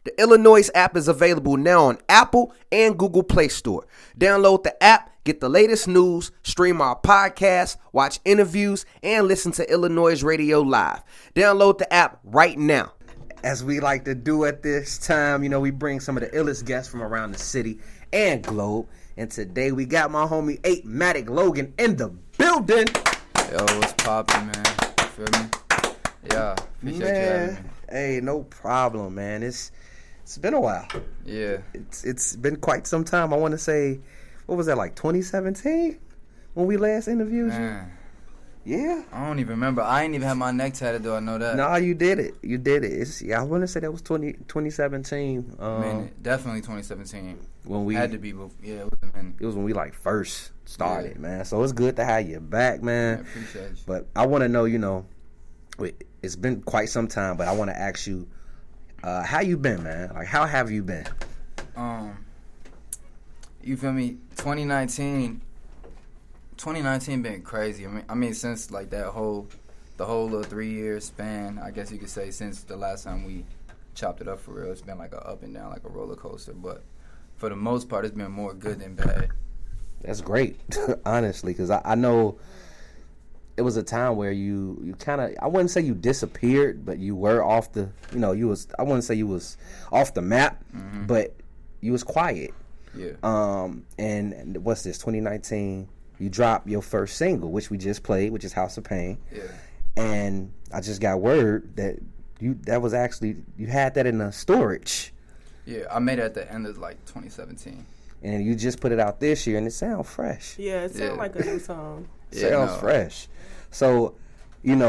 The iLLANOiZE app is available now on Apple and Google Play Store. Download the app, get the latest news, stream our podcasts, watch interviews, and listen to iLLANOiZE Radio live. Download the app right now. As we like to do at this time, we bring some of the illest guests from around the city and globe. And today we got my homie 8MatikLogan in the building. Yo, what's poppin', man? You feel me? Yeah, appreciate you having me. Hey, no problem, man. It's been a while. Yeah. It's been quite some time. I want to say, what was that, like 2017 when we last interviewed Man. you? Yeah. I don't even remember. I ain't even had my neck tatted, though. I know that. Nah, you did it. I want to say that was 2017. Definitely 2017. When we had to be. Yeah, it was a minute. It was when we first started, man. So it's good to have you back, man. I appreciate you. But I want to know, it's been quite some time, but I want to ask you, how you been, man? Like, how have you been? You feel me? 2019 been crazy. I mean, since the whole little 3-year span, I guess you could say, since the last time we chopped it up for real, it's been like a up and down, like a roller coaster. But for the most part, it's been more good than bad. That's great, honestly, because I know it was a time where you kind of, I wouldn't say you disappeared, but you were off the, I wouldn't say you was off the map, but you was quiet. Yeah. And what's this, 2019, you dropped your first single, which we just played, which is House of Pain. Yeah. And I just got word that you had that in a storage. Yeah, I made it at the end of 2017. And you just put it out this year, and it sounds fresh. Yeah, it sounds like a new song. Sounds fresh. So, I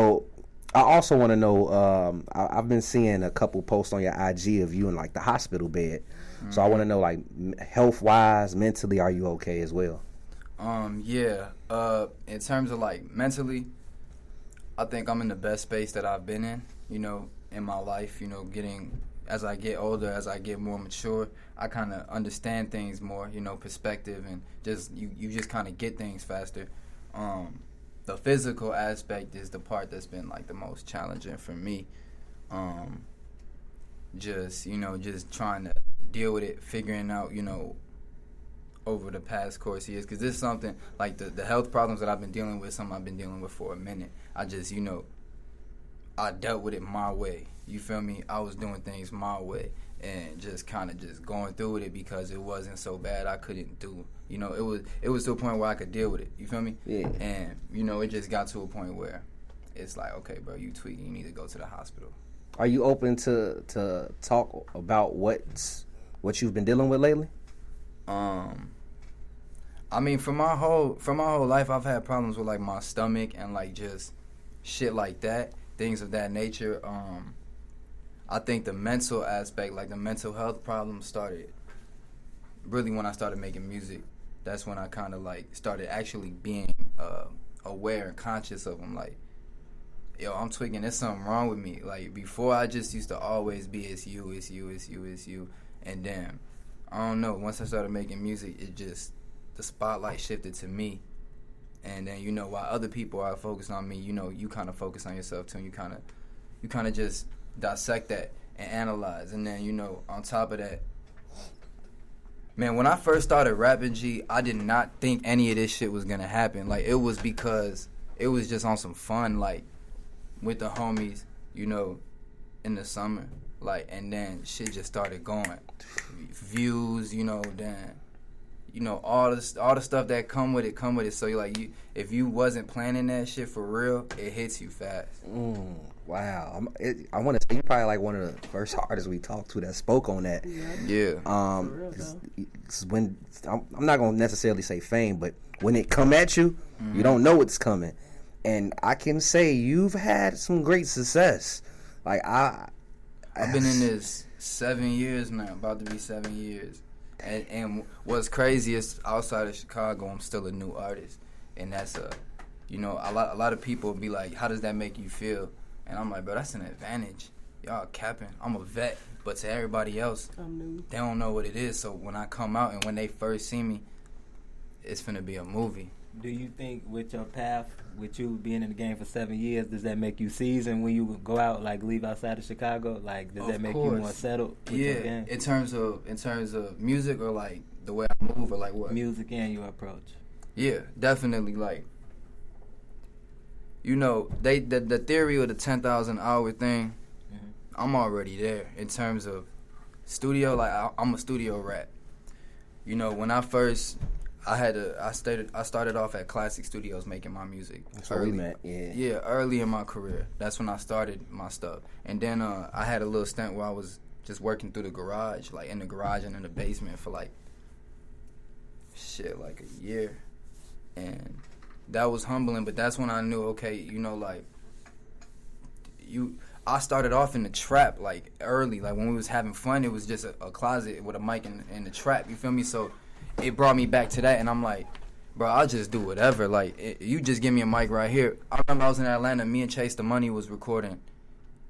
also want to know, I've been seeing a couple posts on your IG of you in the hospital bed. So I want to know, health-wise, mentally, are you okay as well? Yeah. In terms of mentally, I think I'm in the best space that I've been in, in my life, getting, as I get older, as I get more mature, I kind of understand things more, perspective, and just, you just kind of get things faster. The physical aspect is the part that's been the most challenging for me. Just trying to deal with it, figuring out, over the past course of years, because this is something the health problems that I've been dealing with, something I've been dealing with for a minute. I just, I dealt with it my way. You feel me? I was doing things my way and just kind of just going through with it because it wasn't so bad. I couldn't do, it was to a point where I could deal with it. You feel me? Yeah. And, it just got to a point where it's okay, bro, you tweaking, you need to go to the hospital. Are you open to talk about what you've been dealing with lately? I mean, for my whole life, I've had problems with my stomach and just shit like that, things of that nature. I think the mental aspect, the mental health problems, started really when I started making music. That's when I kind of started actually being aware and conscious of them. Yo, I'm tweaking. There's something wrong with me. Before, I just used to always be, it's you. And then, I don't know, once I started making music, it just, the spotlight shifted to me. And then, while other people are focused on me, you kind of focus on yourself too. And you kind of just dissect that and analyze. And then, on top of that, man, when I first started rapping, I did not think any of this shit was going to happen. It was because it was just on some fun, with the homies, in the summer. And then shit just started going. Views, then, all the stuff that come with it. So, if you wasn't planning that shit for real, it hits you fast. Wow. I want to say you're probably one of the first artists we talked to that spoke on that. Yeah. When I'm not going to necessarily say fame, but when it come at you, you don't know it's coming. And I can say you've had some great success. I've been in this 7 years now, about to be 7 years. And what's crazy is outside of Chicago, I'm still a new artist. And that's a lot of people be like, how does that make you feel? And I'm like, bro, that's an advantage. Y'all capping. I'm a vet. But to everybody else, they don't know what it is. So when I come out and when they first see me, it's finna be a movie. Do you think with your path with you being in the game for 7 years, does that make you seasoned when you go out, like leave outside of Chicago? Like, does that make you more settled with your game? In terms of music or like the way I move or like what? Music and your approach. Yeah, definitely. Like, you know, the theory of the 10,000 hour thing, I'm already there in terms of studio. Like, I'm a studio rat. You know, when I started off at Classic Studios making my music. That's where we met, yeah. Yeah, early in my career. That's when I started my stuff. And then I had a little stint where I was just working through the garage, like in the garage and in the basement for like a year. And that was humbling, but that's when I knew, okay, you know, like, I started off in the trap, like, early. Like, when we was having fun, it was just a closet with a mic in the trap, you feel me? So it brought me back to that, and I'm like, bro, I'll just do whatever. Like, you just give me a mic right here. I remember I was in Atlanta. Me and Chase the Money was recording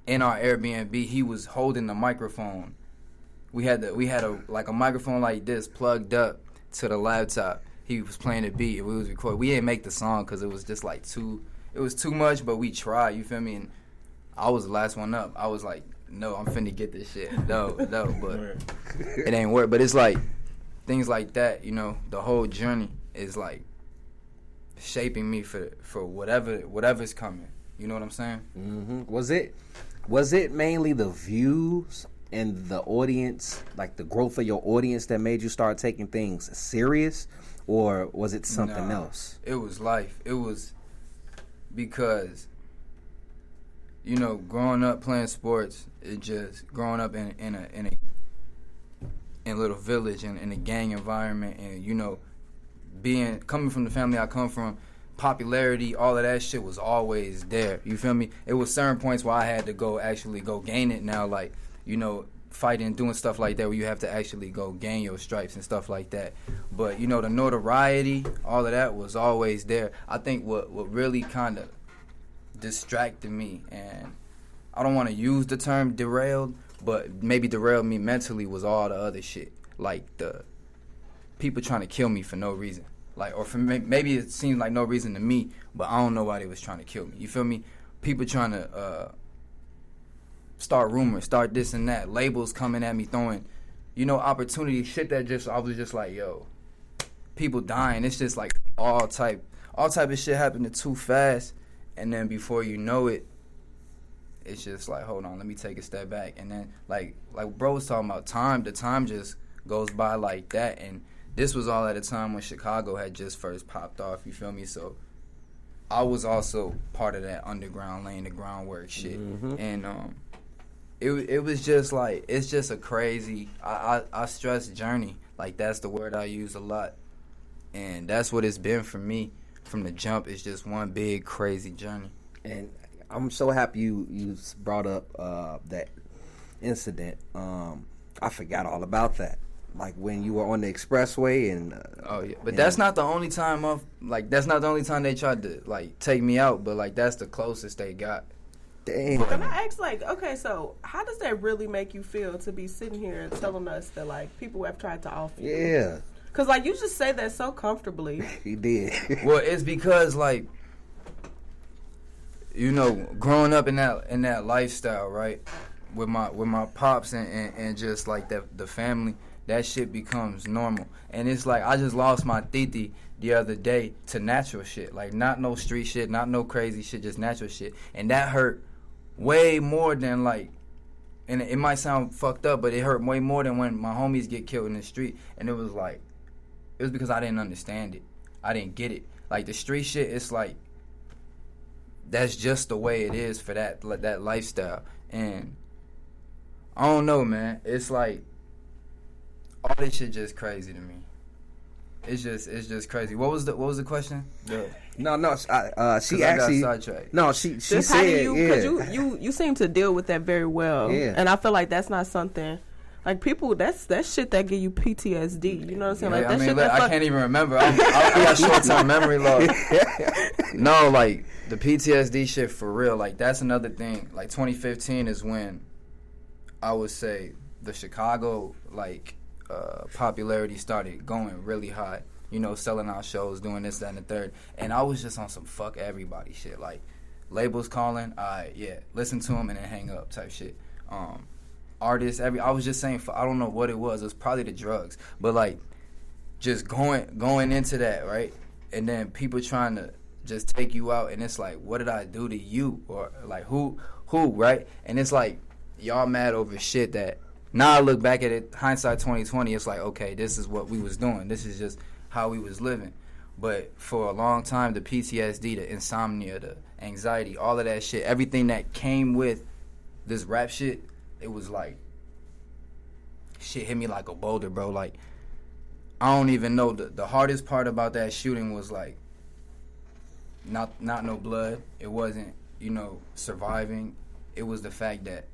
in our Airbnb. He was holding the microphone. We had a microphone like this plugged up to the laptop. He was playing the beat and we was recording. We didn't make the song because it was just like too much, but we tried, you feel me? And I was the last one up. I was like, no, I'm finna get this shit. No, but it ain't work. But it's like things like that, you know, the whole journey is like shaping me for whatever's coming. You know what I'm saying? Mm-hmm. Was it mainly the views and the audience, like the growth of your audience, that made you start taking things serious? Or was it something else? It was life. It was because, you know, growing up playing sports, it just growing up in a little village and in a gang environment, and you know, coming from the family I come from, popularity, all of that shit was always there. You feel me? It was certain points where I had to go gain it now, like, you know, fighting, doing stuff like that where you have to actually go gain your stripes and stuff like that. But, you know, the notoriety, all of that was always there. I think what really kind of distracted me, and I don't want to use the term derailed, but maybe derailed me mentally, was all the other shit. Like the people trying to kill me for no reason. Like, or for maybe it seemed like no reason to me, but I don't know why they was trying to kill me. You feel me? People trying to start rumors, start this and that, labels coming at me, throwing, you know, opportunity, shit that I was just like, yo, people dying. It's just like all type of shit happening too fast, and then before you know it, it's just like, hold on, let me take a step back. And then like bro was talking about time, the time just goes by like that. And this was all at a time when Chicago had just first popped off, you feel me? So I was also part of that underground, laying the groundwork shit. And it was just like, it's just a crazy, I stress journey. Like, that's the word I use a lot. And that's what it's been for me from the jump. It's just one big crazy journey. And I'm so happy you brought up that incident. I forgot all about that. Like when you were on the expressway and oh yeah, but that's not the only time that's not the only time they tried to like take me out. But like that's the closest they got. Damn. Can I ask, like, okay, so how does that really make you feel to be sitting here and telling us that like people have tried to off you? Yeah. Cause like you just say that so comfortably. He did. Well, it's because like, you know, growing up in that lifestyle, right, with my pops and just like the family, that shit becomes normal. And it's like I just lost my titi the other day to natural shit, like not no street shit, not no crazy shit, just natural shit, and that hurt way more than like. And it might sound fucked up, but it hurt way more than when my homies get killed in the street. And it was because I didn't understand it. I didn't get it. Like the street shit, it's like that's just the way it is for that lifestyle. And I don't know, man. It's like all this shit just crazy to me. It's just crazy. What was the question? No. She actually got sidetracked. No, she just said, because you seem to deal with that very well. Yeah. And I feel like that's not something. Like people, that's shit that give you PTSD. You know what I'm saying? Like Yeah, that I mean, shit. look, I can't even remember. I got short-term memory loss. No, like the PTSD shit for real. Like that's another thing. Like 2015 is when I would say the Chicago like popularity started going really high. you know, selling out shows, doing this, that, and the third. And I was just on some fuck everybody shit. Like, labels calling, listen to them and then hang up type shit. Artists, I was just saying, I don't know what it was. It was probably the drugs. But, like, just going into that, right? And then people trying to just take you out, and it's like, what did I do to you? Or, like, who, right? And it's like, y'all mad over shit that, now I look back at it, hindsight 2020, it's like, okay, this is what we was doing. This is just how we was living. But for a long time, the PTSD, the insomnia, the anxiety, all of that shit, everything that came with this rap shit, it was like, shit hit me like a boulder, bro. Like, I don't even know. The hardest part about that shooting was like, not no blood. It wasn't, you know, surviving. It was the fact that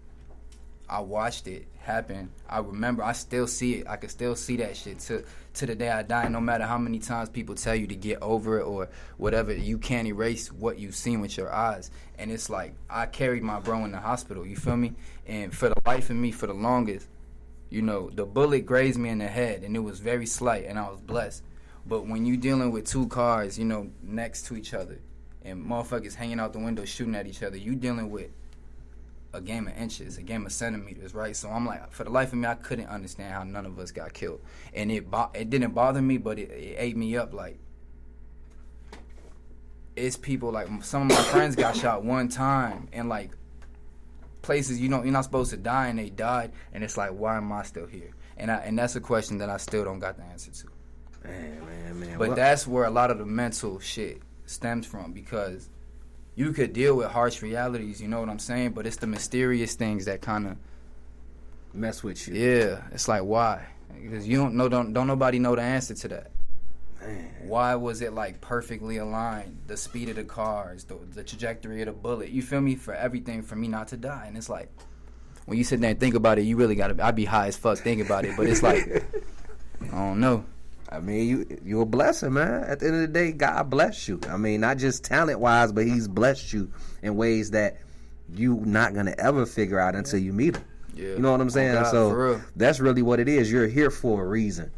I watched it happen. I remember, I still see it. I can still see that shit to the day I die. No matter how many times people tell you to get over it or whatever, you can't erase what you've seen with your eyes. And it's like, I carried my bro in the hospital, you feel me? And for the life of me, for the longest, you know, the bullet grazed me in the head, and it was very slight, and I was blessed. But when you dealing with two cars, you know, next to each other, and motherfuckers hanging out the window shooting at each other, you dealing with a game of inches, a game of centimeters, right? So I'm like, for the life of me, I couldn't understand how none of us got killed. And it didn't bother me, but it ate me up. Like, it's people, like, some of my friends got shot one time, and, like, places you're not supposed to die, and they died, and it's like, why am I still here? And that's a question that I still don't got the answer to. Man. But that's where a lot of the mental shit stems from, because you could deal with harsh realities, you know what I'm saying? But it's the mysterious things that kind of mess with you. Yeah, it's like, why? Because you don't nobody know the answer to that. Man. Why was it like perfectly aligned? The speed of the cars, the trajectory of the bullet. You feel me? For everything for me not to die. And it's like, when you sit there and think about it, you really gotta. I'd be high as fuck thinking about it. But it's like, I don't know. I mean, you're a blessing, man. At the end of the day, God bless you. I mean, not just talent-wise, but He's blessed you in ways that you not going to ever figure out until you meet Him. Yeah. You know what I'm saying? God, so that's really what it is. You're here for a reason,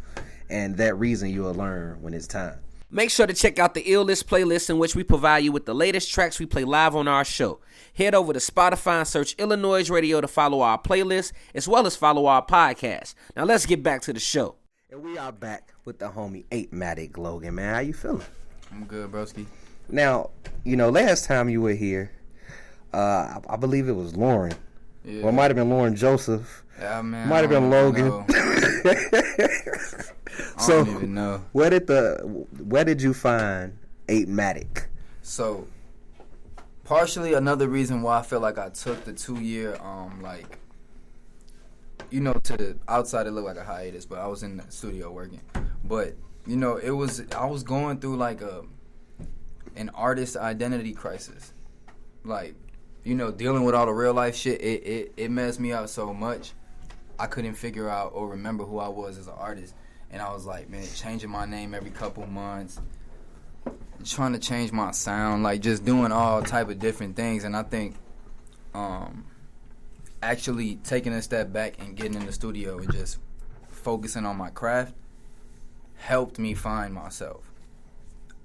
and that reason you'll learn when it's time. Make sure to check out the iLLANOiZE playlist, in which we provide you with the latest tracks we play live on our show. Head over to Spotify and search iLLANOiZE Radio to follow our playlist, as well as follow our podcast. Now let's get back to the show. And we are back with the homie 8MatikLogan, man. How you feeling? I'm good, broski. Now, you know, last time you were here, I believe it was Lauren. Yeah. Well, it might have been Lauren Joseph. Yeah, man. Might have been Logan. I don't even know. Where did you find 8Matik? So, partially another reason why I feel like I took the 2-year, like, you know, to the outside it looked like a hiatus, but I was in the studio working. But, you know, I was going through like an artist identity crisis. Like, you know, dealing with all the real life shit, it messed me up so much. I couldn't figure out or remember who I was as an artist. And I was like, man, changing my name every couple months, trying to change my sound, like just doing all type of different things. And I think actually taking a step back and getting in the studio and just focusing on my craft helped me find myself.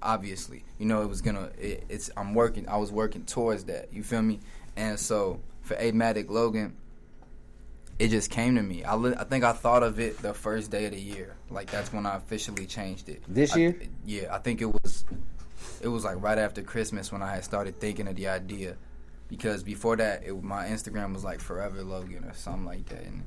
Obviously, you know, I was working towards that, you feel me? And so for 8MatikLogan, it just came to me. I think I thought of it the first day of the year. Like, that's when I officially changed it. This year? Yeah, I think it was like right after Christmas when I had started thinking of the idea. Because before that, my Instagram was like Forever Logan or something like that. And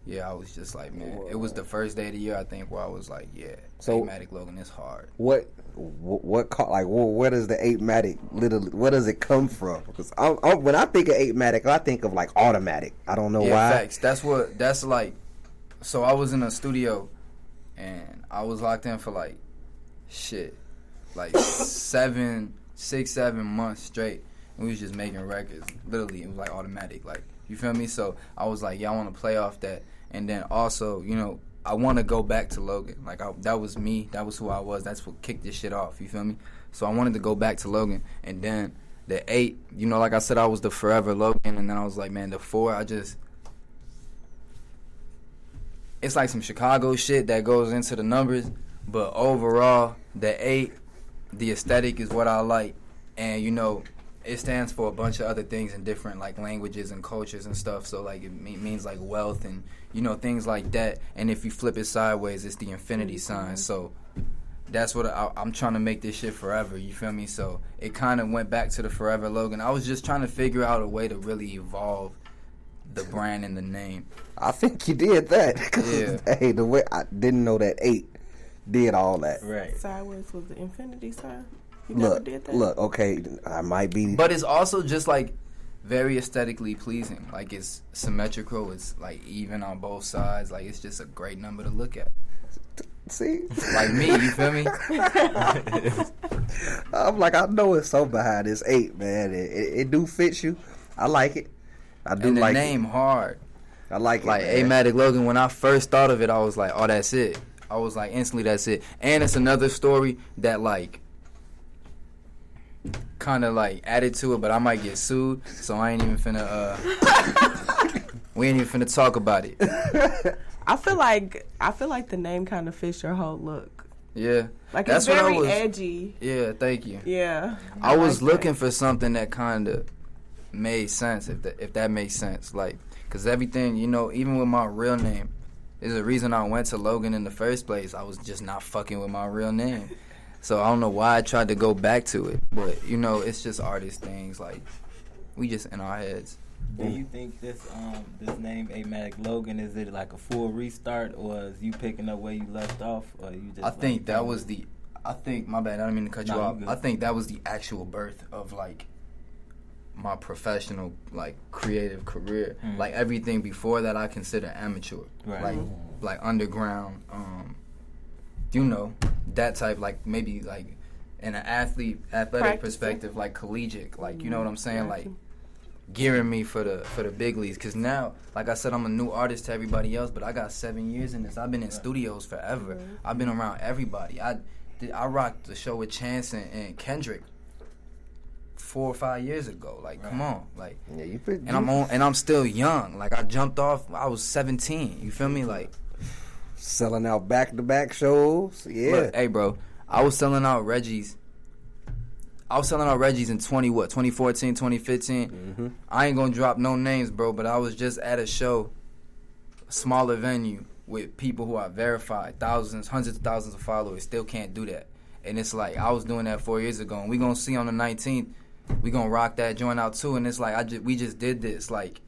yeah, I was just like, man, it was the first day of the year, I think, where I was like, yeah, so 8MatikLogan is hard. Where does the 8Matik literally, where does it come from? Because when I think of 8Matik, I think of like automatic. I don't know why. Facts. That's like, so I was in a studio and I was locked in for like 6-7 months straight. We was just making records. Literally, it was like automatic. Like, you feel me? So I was like, yeah, I want to play off that. And then also, you know, I want to go back to Logan. Like, that was me. That was who I was. That's what kicked this shit off. You feel me? So I wanted to go back to Logan. And then the 8, you know, like I said, I was the Forever Logan. And then I was like, man, the 4, it's like some Chicago shit that goes into the numbers. But overall, the 8, the aesthetic is what I like, and you know, it stands for a bunch of other things in different like languages and cultures and stuff. So like it means like wealth and you know things like that. And if you flip it sideways, it's the infinity sign. So that's what I'm trying to make this shit forever. You feel me? So it kind of went back to the Forever Logan. I was just trying to figure out a way to really evolve the brand and the name. I think you did that. Yeah. Hey, the way I didn't know that 8 did all that. Right. Sideways was the infinity sign. You never did that? Look, okay, I might be. But it's also just like very aesthetically pleasing. Like it's symmetrical. It's like even on both sides. Like it's just a great number to look at. See? Like me, you feel me? I'm like, I know it's so behind this 8, man. It do fit you. I like it. I do And the like name it. hard. I like it. Like man. 8MatikLogan, when I first thought of it, I was like, oh, that's it. I was like, instantly, that's it. And it's another story that, like, kind of, like, added to it, but I might get sued, so I ain't even finna, we ain't even finna talk about it. I feel like the name kind of fits your whole look. Yeah. Like That's it's what I very was- edgy. Yeah, thank you. Yeah. I was like looking that. for something that kind of made sense, if that makes sense. Like, because everything, you know, even with my real name, there's a reason I went to Logan in the first place. I was just not fucking with my real name. So I don't know why I tried to go back to it. But, you know, it's just artist things. Like, we just in our heads. Do you think this name 8MatikLogan, is it like a full restart, or is you picking up where you left off, or you just? I think that was my bad, I didn't mean to cut you No, off. you good. I think that was the actual birth of, like, my professional, like, creative career. Mm. Like, everything before that I consider amateur. Right. Like underground, you know, that type, like, maybe, like, in an athletic Practicing. perspective, like, collegiate, like, you know what I'm saying? Gotcha. Like, gearing me for the big leagues. Because now, like I said, I'm a new artist to everybody else, but I got 7 years in this. I've been in studios forever. I've been around everybody. I rocked the show with Chance and Kendrick 4 or 5 years ago. Like, come on, like, Yeah, you and I'm still young. Like, I jumped off. I was 17. You feel me? Like, selling out back-to-back shows. Yeah. look, hey, bro, I was selling out Reggie's. I was selling out Reggie's in 2014, 2015. Mm-hmm. I ain't gonna drop no names, bro, but I was just at a show, a smaller venue, with people who are verified, thousands, hundreds of thousands of followers, still can't do that. And it's like, I was doing that 4 years ago, and we gonna see on the 19th, we gonna rock that joint out too, and it's like, we just did this, like,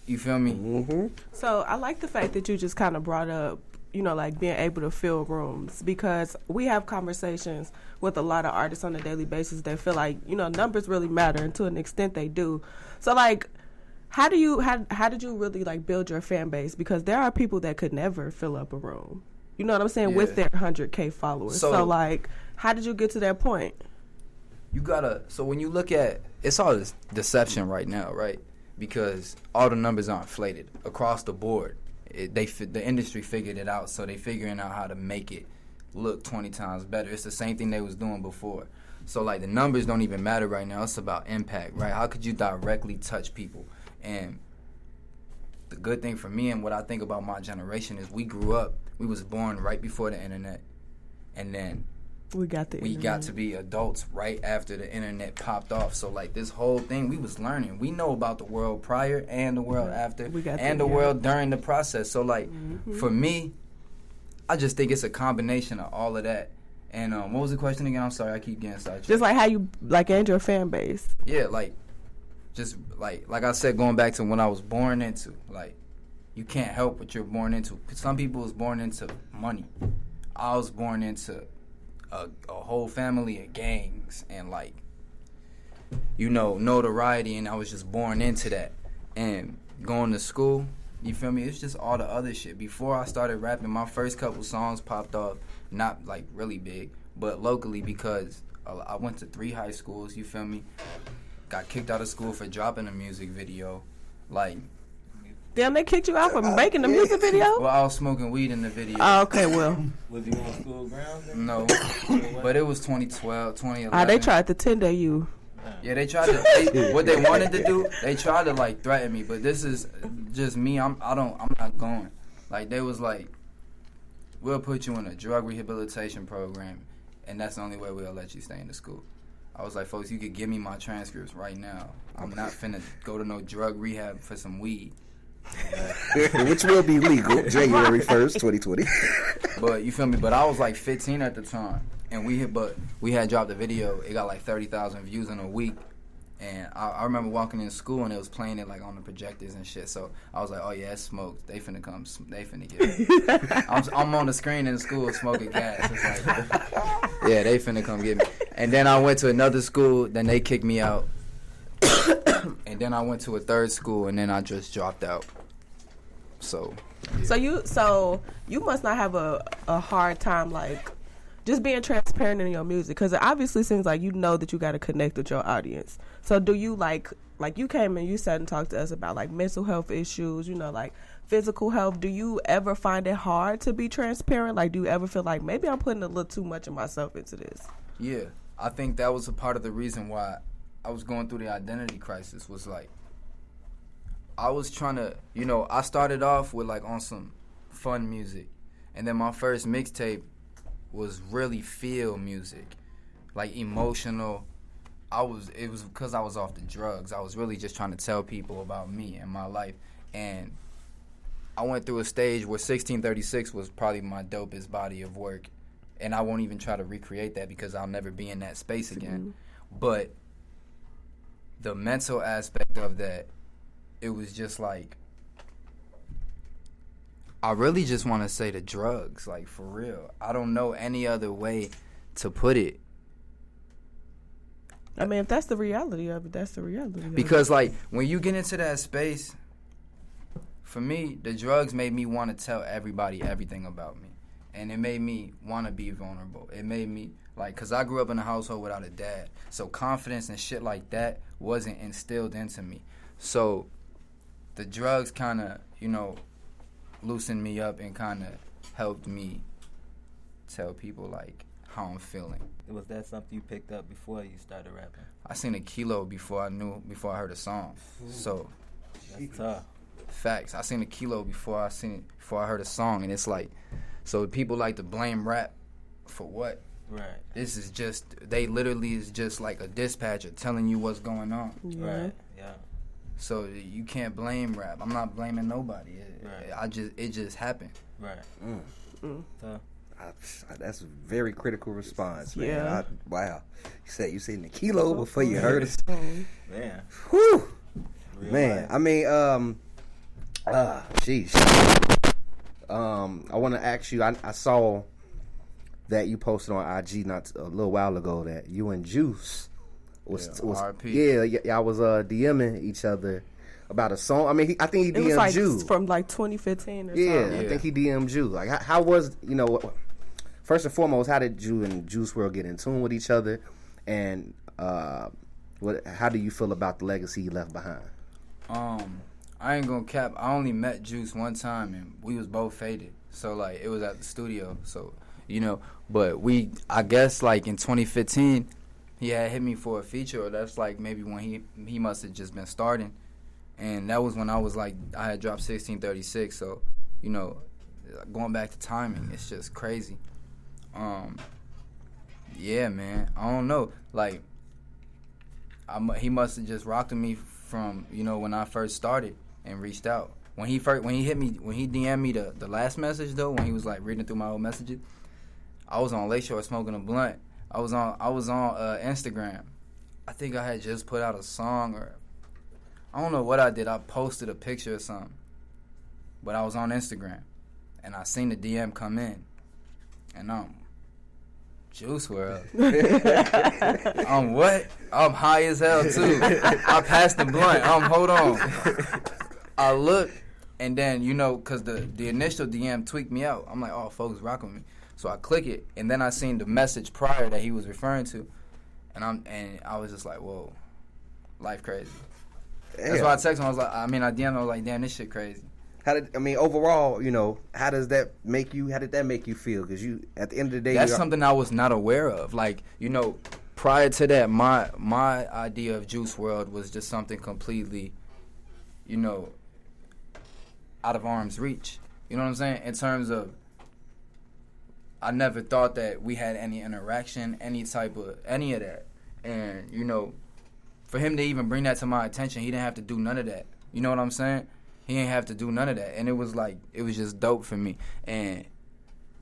you feel me? Mm-hmm. So I like the fact that you just kind of brought up, you know, like being able to fill rooms, because we have conversations with a lot of artists on a daily basis that feel like, you know, numbers really matter, and to an extent they do. So like, how did you really like build your fan base? Because there are people that could never fill up a room. You know what I'm saying? Yeah. With their 100K followers. So like, how did you get to that point? You gotta, so when you look at, it's all this deception right now, right? Because all the numbers are inflated across the board. The industry figured it out, so they figuring out how to make it look 20 times better. It's the same thing they was doing before. So like, the numbers don't even matter right now. It's about impact, right? How could you directly touch people? And the good thing for me and what I think about my generation is we grew up, we was born right before the internet, and then We got to be adults right after the internet popped off. So like, this whole thing, we was learning. We know about the world prior and the world after, and the world during the process. So like, for me, I just think it's a combination of all of that. And what was the question again? I'm sorry, I keep getting sidetracked. Just like how you like and your fan base. Yeah, like, just like I said, going back to what I was born into. Like, you can't help what you're born into. Some people was born into money. I was born into a whole family of gangs and, like, you know, notoriety, and I was just born into that. And going to school, you feel me? It's just all the other shit. Before I started rapping, my first couple songs popped off, not like really big, but locally, because I went to 3 high schools, you feel me? Got kicked out of school for dropping a music video. Like, Damn, they kicked you out for making the music video? well, I was smoking weed in the video. Oh, okay, well. Was you on school grounds? No, but it was 2012, 2011. They tried to tender you. Yeah, they tried to. What they wanted to do, they tried to like threaten me. But this is just me. I'm not going. Like, they was like, we'll put you in a drug rehabilitation program, and that's the only way we'll let you stay in the school. I was like, folks, you could give me my transcripts right now. I'm not finna go to no drug rehab for some weed. Which will be legal January 1st, 2020. But you feel me? But I was like 15 at the time, and we had dropped a video. It got like 30,000 views in a week. And I remember walking in school and it was playing it like on the projectors and shit. So I was like, oh yeah, it's smoked. They finna come. They finna get me. I'm on the screen in school smoking gas. It's like, yeah, they finna come get me. And then I went to another school. Then they kicked me out. And then I went to a third school. And then I just dropped out. So. Yeah. So you must not have a hard time like just being transparent in your music, because it obviously seems like you know that you got to connect with your audience. So do you like you came and you sat and talked to us about like mental health issues, you know, like physical health. Do you ever find it hard to be transparent? Like, do you ever feel like maybe I'm putting a little too much of myself into this? Yeah, I think that was a part of the reason why I was going through the identity crisis. Was like I was trying to, you know, I started off with like on some fun music, and then my first mixtape was really feel music, like emotional. It was because I was off the drugs. I was really just trying to tell people about me and my life. And I went through a stage where 1636 was probably my dopest body of work. And I won't even try to recreate that because I'll never be in that space again. Mm-hmm. But the mental aspect of that, it was just like, I really just want to say the drugs, like, for real. I don't know any other way to put it. I mean, if that's the reality of it, that's the reality of it. Because, like, when you get into that space, for me, the drugs made me want to tell everybody everything about me. And it made me want to be vulnerable. It made me, like, because I grew up in a household without a dad. So confidence and shit like that wasn't instilled into me. So the drugs kind of, you know, loosened me up and kind of helped me tell people, like, how I'm feeling. Was that something you picked up before you started rapping? I seen a kilo before I heard a song. So that's tough. Facts. I seen a kilo before I heard a song, and it's like, so people like to blame rap for what? Right. This is just, they literally is just like a dispatcher telling you what's going on. Yeah. Right. Yeah. So you can't blame rap. I'm not blaming nobody. Right. It just happened. Right. So. That's a very critical response, man. Yeah. Wow. You said the kilo before you heard it. Man. Whew. Real Man. life. I mean, sheesh. I want to ask you. I saw that you posted on IG not a little while ago that you and Juice was RP. I was DMing each other about a song. I mean, I think he DM'd it was like you from like 2015 or yeah, something. I think he DM'd you. Like, how was, you know, first and foremost, how did you and Juice WRLD get in tune with each other, and how do you feel about the legacy he left behind? I ain't gonna cap. I only met Juice one time, and we was both faded. So, like, it was at the studio. So, you know, but I guess, like, in 2015, he had hit me for a feature, or that's, like, maybe when he must have just been starting. And that was when I was, like, I had dropped 1636. So, you know, going back to timing, it's just crazy. Yeah, man. I don't know. Like, he must have just rocked me from, you know, when I first started and reached out. When he DM'd me the last message though, when he was like reading through my old messages, I was on Lakeshore smoking a blunt. I was on Instagram. I think I had just put out a song, or I don't know what I did. I posted a picture or something, but I was on Instagram, and I seen the DM come in, and Juice WRLD. I'm what? I'm high as hell too. I passed the blunt. Hold on. I look, and then, you know, cause the initial DM tweaked me out. I'm like, oh, folks rocking with me. So I click it, and then I seen the message prior that he was referring to, and I was just like, whoa, life crazy. Damn. That's why I texted him. I DM'd him. I was like, damn, this shit crazy. Overall, you know, how did that make you feel? Because you, at the end of the day, that's something I was not aware of. Like, you know, prior to that, my idea of Juice WRLD was just something completely, you know, out of arm's reach. You know what I'm saying? In terms of I never thought that we had any interaction, any of that. And, you know, for him to even bring that to my attention, he didn't have to do none of that. You know what I'm saying? He didn't have to do none of that. And it was just dope for me. And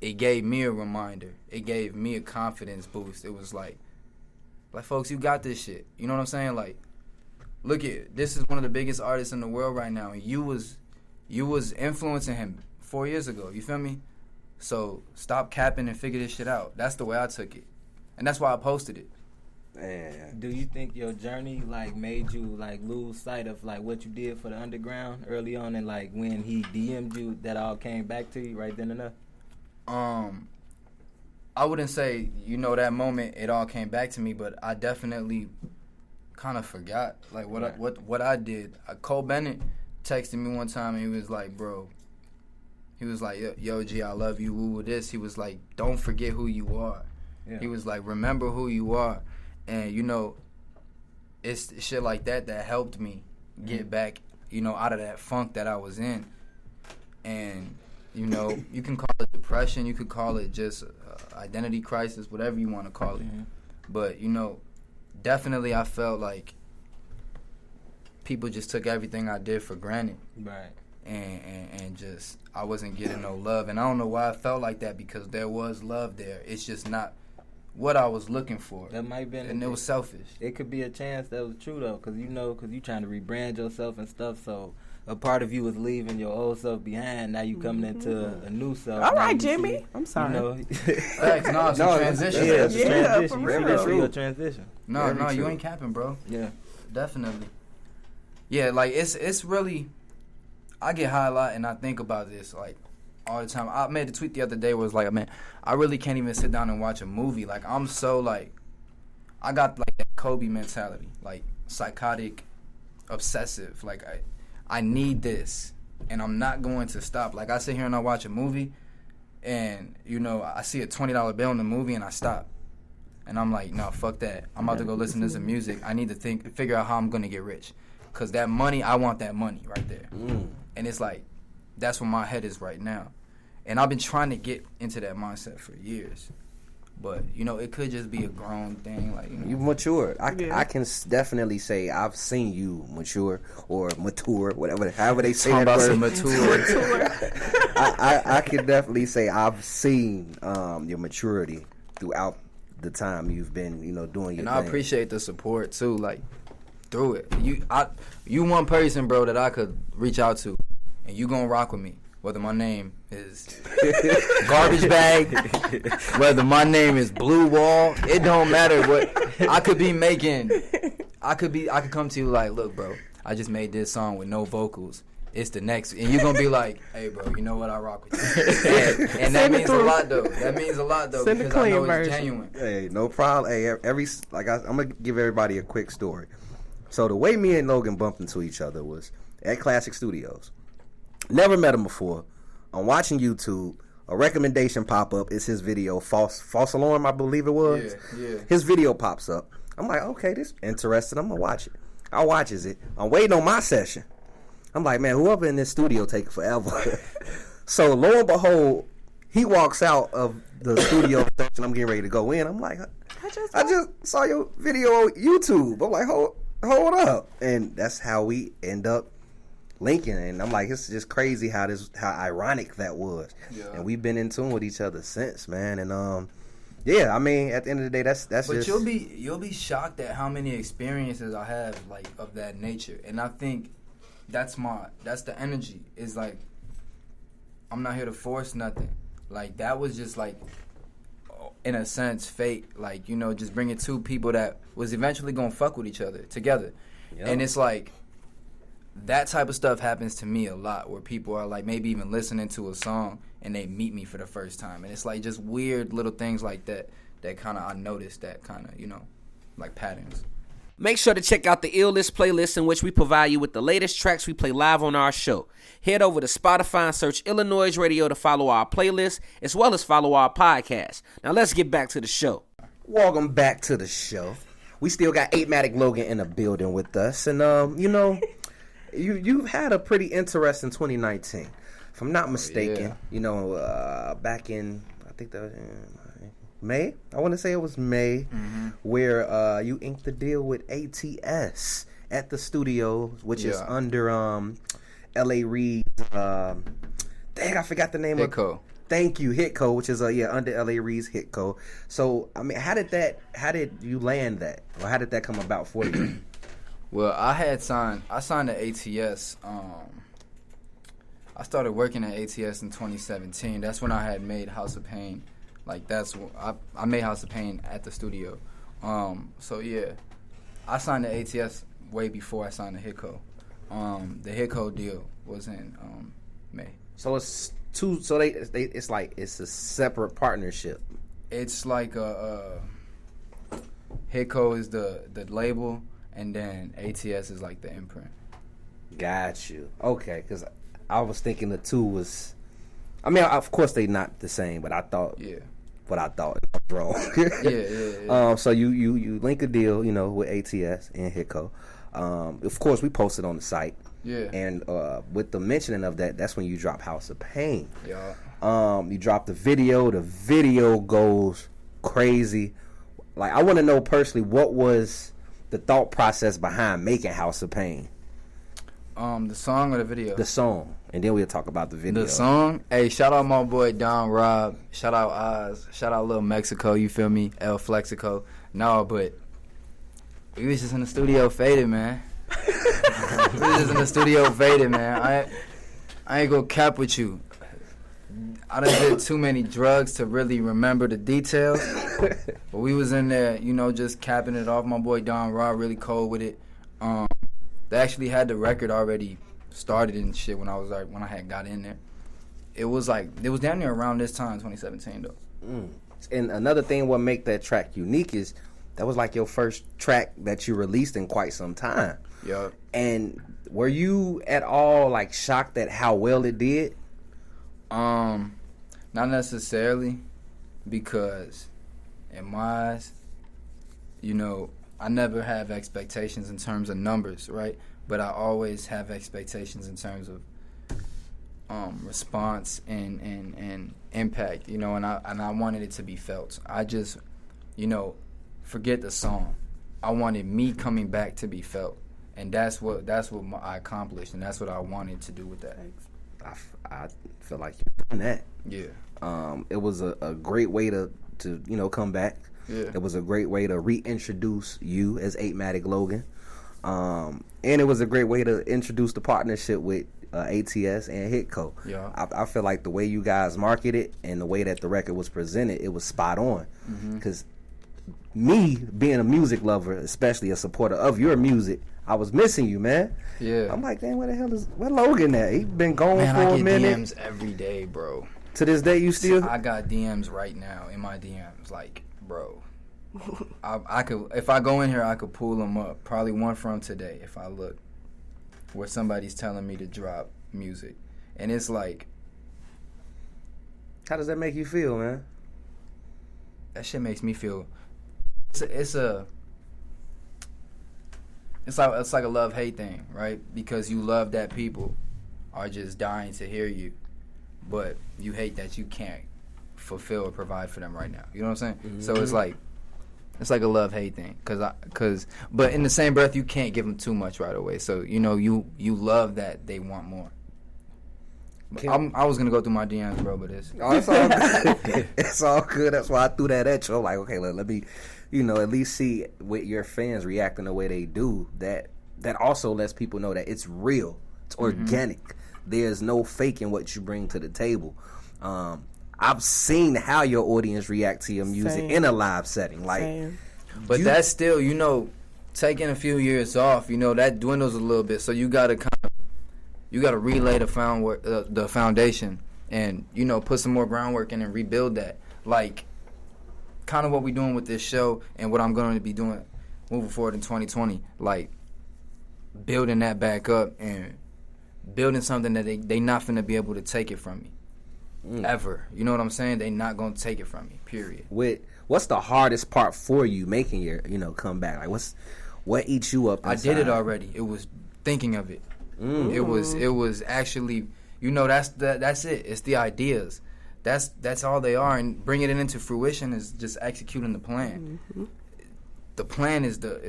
it gave me a reminder. It gave me a confidence boost. It was like, folks, you got this shit. You know what I'm saying? Like, look at, this is one of the biggest artists in the world right now. And you was influencing him 4 years ago. You feel me? So stop capping and figure this shit out. That's the way I took it. And that's why I posted it. Man. Do you think your journey like made you like lose sight of like what you did for the underground early on, and like when he DM'd you, that all came back to you right then and there? I wouldn't say, you know, that moment it all came back to me, but I definitely kind of forgot like what I did. Cole Bennett texted me one time and he was like, bro, he was like, yo, G, I love you, woo, this. He was like, don't forget who you are. Yeah. He was like, remember who you are. And, you know, it's shit like that helped me get back, you know, out of that funk that I was in. And, you know, you can call it depression. You could call it just identity crisis, whatever you want to call it. Mm-hmm. But, you know, definitely I felt like people just took everything I did for granted. Right. And just, I wasn't getting no love. And I don't know why I felt like that, because there was love there. It's just not what I was looking for. That might be, and it was selfish. It could be a chance that was true though, because you trying to rebrand yourself and stuff. So a part of you was leaving your old self behind. Now you coming into a new self. All right, Jimmy. I'm sorry. No, it's a transition. Yeah, it's a transition. For you real. see that for your transition. No, you ain't capping, bro. Yeah, definitely. Yeah, like it's really. I get high a lot, and I think about this like all the time. I made a tweet the other day where it was like, man, I really can't even sit down and watch a movie. Like, I'm so like, I got like that Kobe mentality, like psychotic, obsessive. Like I need this, and I'm not going to stop. Like, I sit here and I watch a movie, and you know, I see a $20 bill in the movie, and I stop, and I'm like, no, fuck that. I'm about to go listen to some music. I need to figure out how I'm gonna get rich, cause that money, I want that money right there. And it's like, that's where my head is right now. And I've been trying to get into that mindset for years. But, you know, it could just be a grown thing. Like, you know. You've matured. I can definitely say I've seen you mature, or mature, however they say that word. Mature. I can definitely say I've seen your maturity throughout the time you've been, you know, doing your thing. And I appreciate the support, too, like, through it. You one person, bro, that I could reach out to, and you gonna rock with me. Whether my name is Garbage Bag, whether my name is Blue Wall, it don't matter what I could be making. I could come to you like, look, bro, I just made this song with no vocals. It's the next, and you're gonna be like, hey, bro, you know what? I rock with you. And that means a lot, though. That means a lot, though, because I know it's genuine. Hey, no problem. Hey, I'm gonna give everybody a quick story. So the way me and Logan bumped into each other was at Classic Studios. Never met him before. I'm watching YouTube. A recommendation pop up. It's his video, False Alarm, I believe it was. Yeah. His video pops up. I'm like, okay, this interesting. I'm gonna watch it. I watches it. I'm waiting on my session. I'm like, man, whoever in this studio taking forever. So lo and behold, he walks out of the studio section. I'm getting ready to go in. I'm like, I just saw your video on YouTube. I'm like, hold up. And that's how we end up linking. And I'm like, it's just crazy how ironic that was. Yeah. And we've been in tune with each other since, man. And yeah, I mean, at the end of the day, that's but just. But you'll be shocked at how many experiences I have like of that nature. And I think that's the energy. Is like, I'm not here to force nothing. Like, that was just like, in a sense, fate. Like, you know, just bringing two people that was eventually gonna fuck with each other together. Yep. And it's like, that type of stuff happens to me a lot, where people are like maybe even listening to a song and they meet me for the first time, and it's like just weird little things like that kind of I noticed, that kind of, you know, like patterns. Make sure to check out the iLLANOiZE playlist, in which we provide you with the latest tracks we play live on our show. Head over to Spotify and search iLLANOiZE Radio to follow our playlist, as well as follow our podcast. Now let's get back to the show. Welcome back to the show. We still got 8MatikLogan in the building with us, and you know, you've had a pretty interesting 2019. If I'm not mistaken, you know, back in, I think that was May. I want to say it was May, where you inked the deal with ATS at the studio, which is under L.A. Reid's. Dang, I forgot the name Hitco. of. Thank you, Hitco, which is under L.A. Reid's Hitco. So I mean, how did you land that, or how did that come about for you? Well, I signed to ATS. I started working at ATS in 2017. That's when I had made House of Pain. Like, that's when I made House of Pain at the studio. So yeah, I signed to ATS way before I signed to Hitco. The Hitco deal was in May. So it's two. So it's like it's a separate partnership. It's like Hitco is the label, and then ATS is like the imprint. Got you. Okay, because I was thinking the two was. I mean, of course they not the same, but I thought. Yeah. But I thought I was wrong. Yeah. So you link a deal, with ATS and Hitco. Of course, we posted on the site. Yeah. And with the mentioning of that, that's when you drop House of Pain. Yeah. You drop the video. The video goes crazy. Like, I want to know personally, what was the thought process behind making House of Pain? The song or the video? The song. And then we'll talk about the video. The song? Hey, shout out my boy Don Rob. Shout out Oz. Shout out Lil Mexico, you feel me? El Flexico. No, but we was just in the studio faded, man. We was just in the studio faded, man. I ain't gonna cap with you. I done did too many drugs to really remember the details. But we was in there, just capping it off. My boy Don Rob really cold with it. They actually had the record already started and shit when I had got in there. It was down there around this time, 2017 though. And another thing what make that track unique is that was like your first track that you released in quite some time. Yeah. And were you at all like shocked at how well it did? Not necessarily, because in my eyes, I never have expectations in terms of numbers, right? But I always have expectations in terms of response and impact, and I wanted it to be felt. I just, forget the song. I wanted me coming back to be felt, and that's what I accomplished, and that's what I wanted to do with that. I feel like you've done that. Yeah. It was a great way to come back. Yeah. It was a great way to reintroduce you as 8MatikLogan. And it was a great way to introduce the partnership with ATS and Hitco. Yeah. I feel like the way you guys marketed and the way that the record was presented, it was spot on. Because me, being a music lover, especially a supporter of your music, I was missing you, man. Yeah. I'm like, damn, where Logan at? He been gone for a minute. I get DMs every day, bro. To this day, you still? I got DMs right now in my DMs, like, bro. I could, if I go in here, I could pull them up. Probably one from today, if I look, where somebody's telling me to drop music, and it's like, how does that make you feel, man? That shit makes me feel. It's like a love-hate thing, right? Because you love that people are just dying to hear you, but you hate that you can't fulfill or provide for them right now. You know what I'm saying? Mm-hmm. So it's like a love-hate thing, but in the same breath, you can't give them too much right away. So you love that they want more. I was gonna go through my DMs, bro, but it's all good. It's all good. That's why I threw that at you. I'm like, okay, let me, at least see with your fans reacting the way they do. That also lets people know that it's real. It's organic. There's no faking what you bring to the table. I've seen how your audience react to your music in a live setting. But that's still, taking a few years off, that dwindles a little bit. So you gotta relay the foundation and, put some more groundwork in and rebuild that. Like, kind of what we're doing with this show and what I'm going to be doing moving forward in 2020. Like, building that back up and building something that they not finna be able to take it from me. Ever. You know what I'm saying? They not going to take it from me, period. What's the hardest part for you making your, comeback? Like, what eats you up inside? I did it already. It was thinking of it. It was actually, that's it. It's the ideas. that's all they are, and bringing it into fruition is just executing the plan. Mm-hmm. The plan is the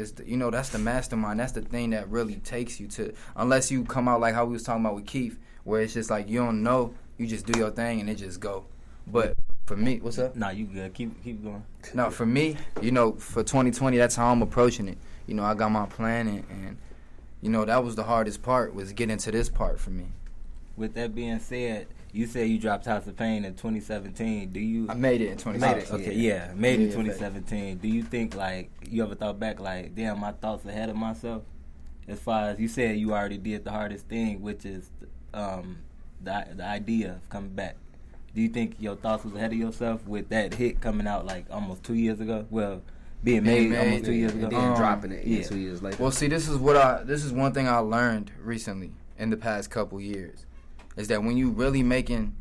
that's the mastermind. That's the thing that really takes you to, unless you come out like how we was talking about with Keith, where it's just like you don't know, you just do your thing and it just go. But for me, what's up? Nah, you good. Keep going. No, for me, for 2020, that's how I'm approaching it. I got my plan, and that was the hardest part, was getting to this part for me. With that being said, you said you dropped House of Pain in 2017. Do you? I made it in 2017. Okay, yeah, made it in 2017. Do you think, like, you ever thought back, like, damn, my thoughts ahead of myself? As far as you said, you already did the hardest thing, which is the idea of coming back. Do you think your thoughts was ahead of yourself with that hit coming out like almost 2 years ago? Well, being made almost 2 years ago, and then dropping it 2 years later. Well, see, this is one thing I learned recently in the past couple years, is that when you really making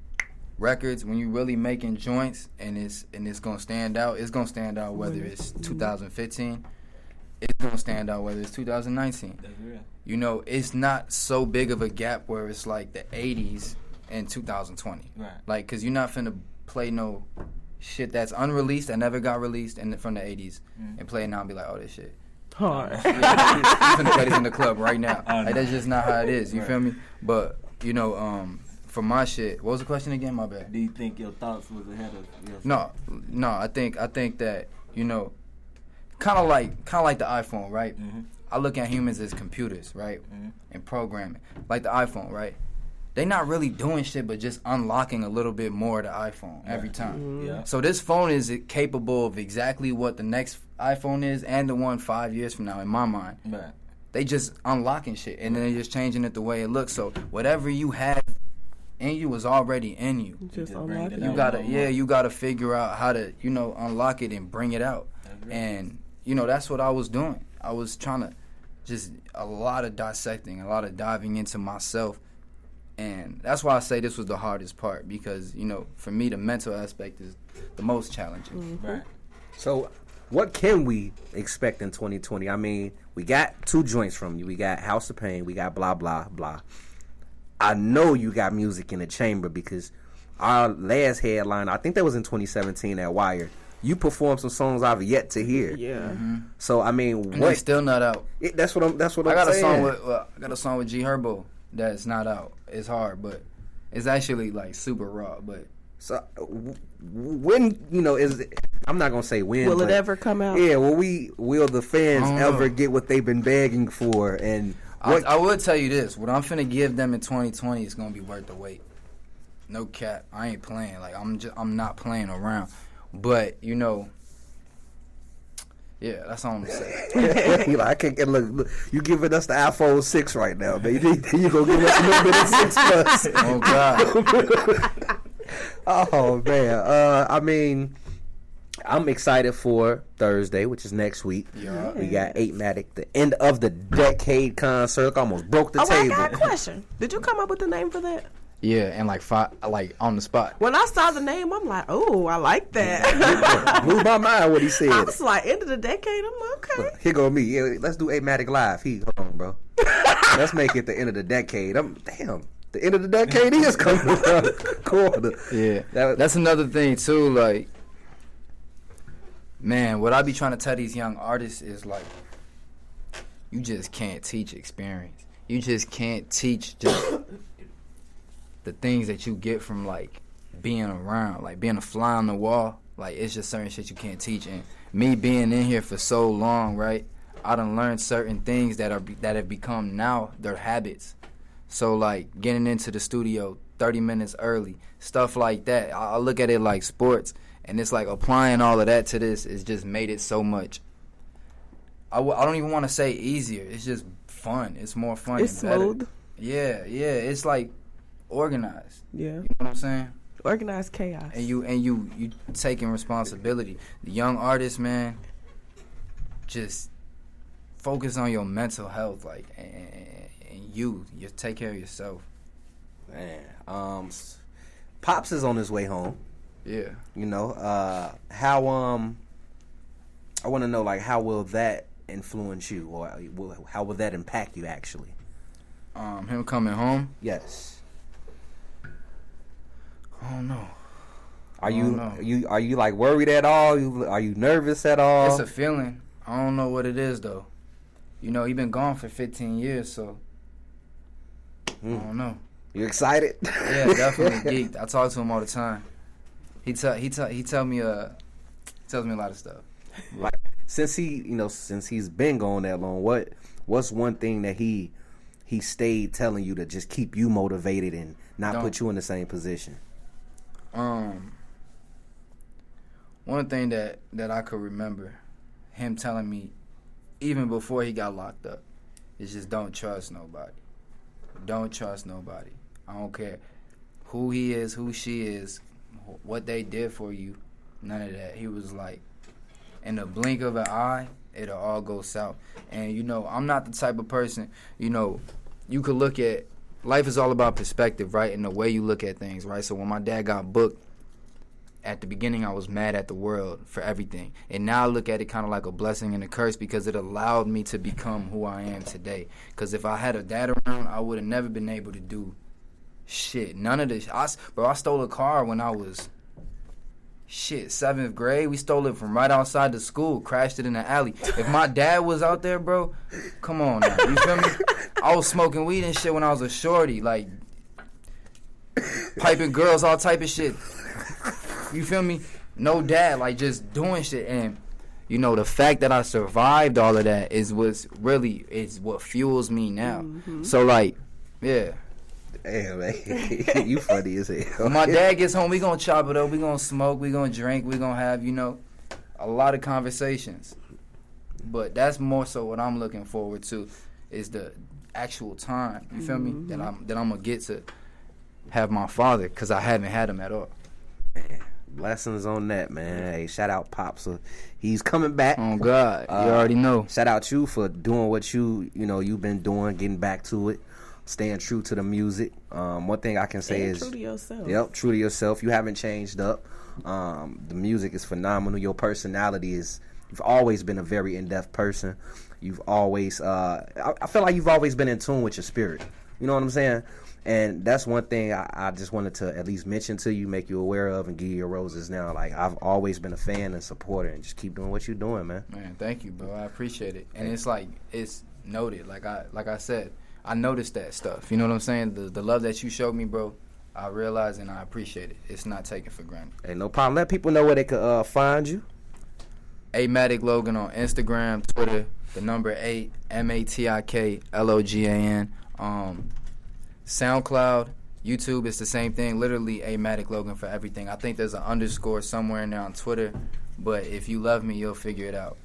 records, when you really making joints, and it's gonna stand out. It's gonna stand out whether it's 2015. It's gonna stand out whether it's 2019. That's real. It's not so big of a gap where it's like the 80s and 2020. Right. Like, cause you're not finna play no shit that's unreleased, that never got released, and from the 80s, and play it now and be like, oh, this shit hard. You finna play this in the club right now. Like, that's just not how it is. You feel me? But for my shit, what was the question again? My bad. Do you think your thoughts was ahead of yourself? No. I think that kind of like the iPhone, right? Mm-hmm. I look at humans as computers, right? Mm-hmm. And programming, like the iPhone, right? They not really doing shit, but just unlocking a little bit more of the iPhone every time. Mm-hmm. Yeah. So this phone is capable of exactly what the next iPhone is, and the one 5 years from now, in my mind. Right. They just unlocking shit, and then they just changing it the way it looks. So whatever you have in you is already in you. Just unlock it. You gotta figure out how to, unlock it and bring it out. And that's what I was doing. I was trying to just a lot of dissecting, a lot of diving into myself. And that's why I say this was the hardest part, because, for me, the mental aspect is the most challenging. Mm-hmm. Right. So what can we expect in 2020? I mean, we got 2 joints from you. We got House of Pain. We got Blah, Blah, Blah. I know you got music in the chamber, because our last headline, I think that was in 2017 at Wire, you performed some songs I've yet to hear. Yeah. Mm-hmm. So, I mean, and they still not out. That's what I'm saying. I got a song with G Herbo that's not out. It's hard, but it's actually like super raw. But so when is it, I'm not gonna say when. Will it ever come out? Yeah. Will the fans ever get what they've been begging for? And I would tell you this: what I'm finna give them in 2020 is gonna be worth the wait. No cap. I ain't playing. Like, I'm not playing around. But yeah, that's all I'm gonna say. I can't get look. You giving us the iPhone 6 right now, baby. You gonna give us a little bit of 6 Plus? Oh God. Oh man. I mean, I'm excited for Thursday, which is next week. Yeah. We got 8Matik, the end of the decade concert. Almost broke the table. I got a question. Did you come up with the name for that? Yeah, and like on the spot. When I saw the name, I'm like, oh, I like that. Blew my mind what he said. I was like, end of the decade. I'm like, okay. Here go me. Yeah, let's do 8Matik live. Hold on, bro. Let's make it the end of the decade. The end of the decade is coming around the corner. Yeah, that's another thing too. Like, man, what I be trying to tell these young artists is, like, you just can't teach experience. You just can't teach just the things that you get from, like, being around, like being a fly on the wall. Like, it's just certain shit you can't teach. And me being in here for so long, right, I done learned certain things that have become now their habits. So, like, getting into the studio 30 minutes early, stuff like that. I look at it like sports, and it's like applying all of that to this has just made it so much. I don't even want to say easier. It's just fun. It's more fun. It's smooth. Yeah. It's like organized. Yeah. You know what I'm saying? Organized chaos. And you taking responsibility. The young artists, man, just focus on your mental health, like, and you take care of yourself. Man, Pops is on his way home. Yeah. How I want to know, like, how will that influence you, or how will that impact you actually? Him coming home? Yes. I don't know. Are you like worried at all? Are you nervous at all? It's a feeling. I don't know what it is though. You know, he been gone for 15 years, so I don't know. You excited? Yeah, definitely geeked. I talk to him all the time. He tells me a lot of stuff. Like since he's been gone that long, what's one thing that he stayed telling you to just keep you motivated and not put you in the same position? One thing that I could remember him telling me even before he got locked up is just don't trust nobody. Don't trust nobody. I don't care who he is, who she is, what they did for you, none of that. He was like, in the blink of an eye, it'll all go south. And, you know, I'm not the type of person, you know, you could look at, life is all about perspective, right, and the way you look at things, right? So when my dad got booked, at the beginning, I was mad at the world for everything. And now I look at it kind of like a blessing and a curse because it allowed me to become who I am today. Because if I had a dad around, I would have never been able to do shit. None of this. I stole a car when I was, 7th grade. We stole it from right outside the school, crashed it in the alley. If my dad was out there, bro, come on now. You feel me? I was smoking weed and shit when I was a shorty, like piping girls, all type of shit. You feel me? No dad, like just doing shit. And, you know, the fact that I survived all of that is what fuels me now. Mm-hmm. So, like, yeah. Damn, man. You funny as hell. When my dad gets home, we gonna chop it up. We gonna smoke. We gonna drink. We gonna have, you know, a lot of conversations. But that's more so what I'm looking forward to is the actual time. You feel me? That I'm gonna get to have my father because I haven't had him at all. Man. Blessings on that, man. Hey, shout out Pops. He's coming back. Oh God, you already know. Shout out you for doing what you've been doing, getting back to it, staying true to the music. One thing I can say is true to yourself. Yep, true to yourself. You haven't changed up. The music is phenomenal. Your personality is. You've always been a very in-depth person. You've always. I feel like you've always been in tune with your spirit. You know what I'm saying? And that's one thing I just wanted to at least mention to you, make you aware of, and give you your roses now. Like, I've always been a fan and supporter, and just keep doing what you're doing, man. Man, thank you, bro. I appreciate it. And it's like, it's noted. Like I said, I noticed that stuff. You know what I'm saying? The love that you showed me, bro, I realize and I appreciate it. It's not taken for granted. Hey, no problem. Let people know where they could find you. 8MatikLogan on Instagram, Twitter, the number 8, MatikLogan. SoundCloud, YouTube, it's the same thing. Literally 8MatikLogan for everything. I think there's an underscore somewhere in there on Twitter, but if you love me, you'll figure it out.